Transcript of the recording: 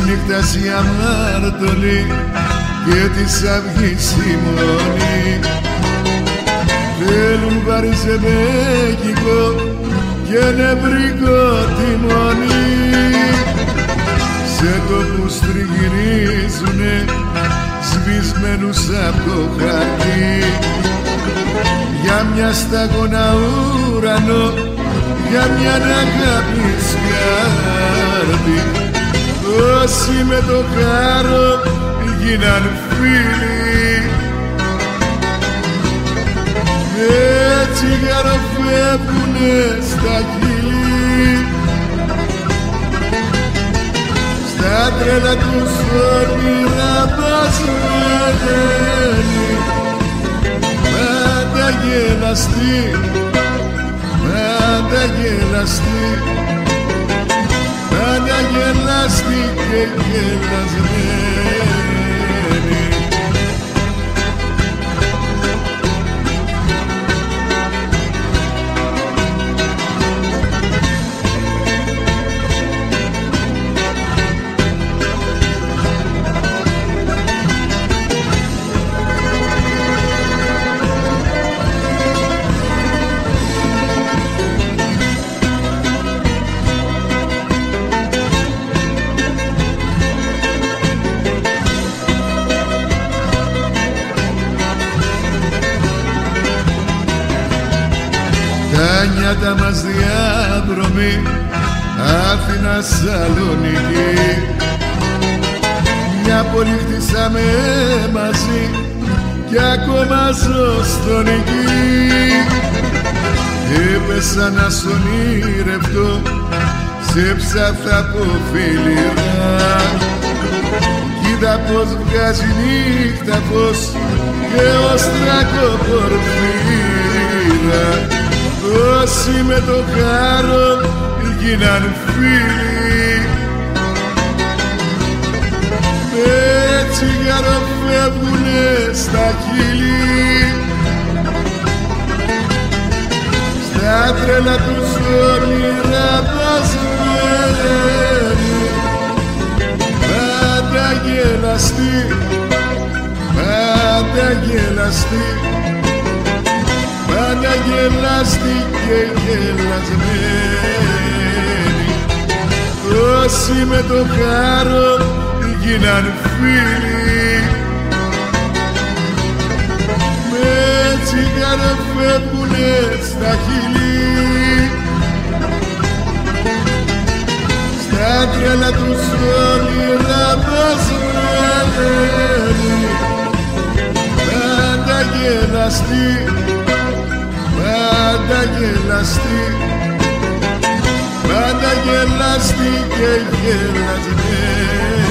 νύχτας η αμάρτωλη και της αυγής η μόνη θέλουν βαριζεμπέκικο και νευρικό τιμόνι σε τόπους τριγυρίζουνε σβησμένους απ' το χαρτί για μια σταγόνα ουρανό, για μια αγάπη σκάρτη. Όσοι με το χάρο γίναν φίλοι, έτσι χαροφεύγουνε στα χείλη, στα τρέλα τους όνειρα πασμένοι, πάντα γελαστοί, πάντα γελαστοί, πάντα γελαστοί και γελασμένοι. Τα νιάτα μας διάδρομοι Αθήνα Σαλονίκη, μια πόλη χτίσαμε μαζί κι ακόμα ζω στον εκεί. Έπεσα να σ' ονειρευτώ σε ψαθά από φιλιά, κοίτα πως βγάζει νύχτα φως και οστράκο πορφύρα. Όσοι με το χάρο γίναν φίλοι, έτσι χαροφεύγουνε στα χείλη, στα τρέλα τους όνειρα πασμένοι, πάντα γελαστοί, πάντα γελαστοί, πάντα γελαστοί και γελασμένοι. Όσοι με το χάρο γίναν φίλοι, έτσι χαροφεύγουνε στα χείλη, στα τρέλα τους όνειρα πασμένοι, πάντα γελαστοί, πάντα γελαστοί, πάντα γελαστοί και γελασμένοι.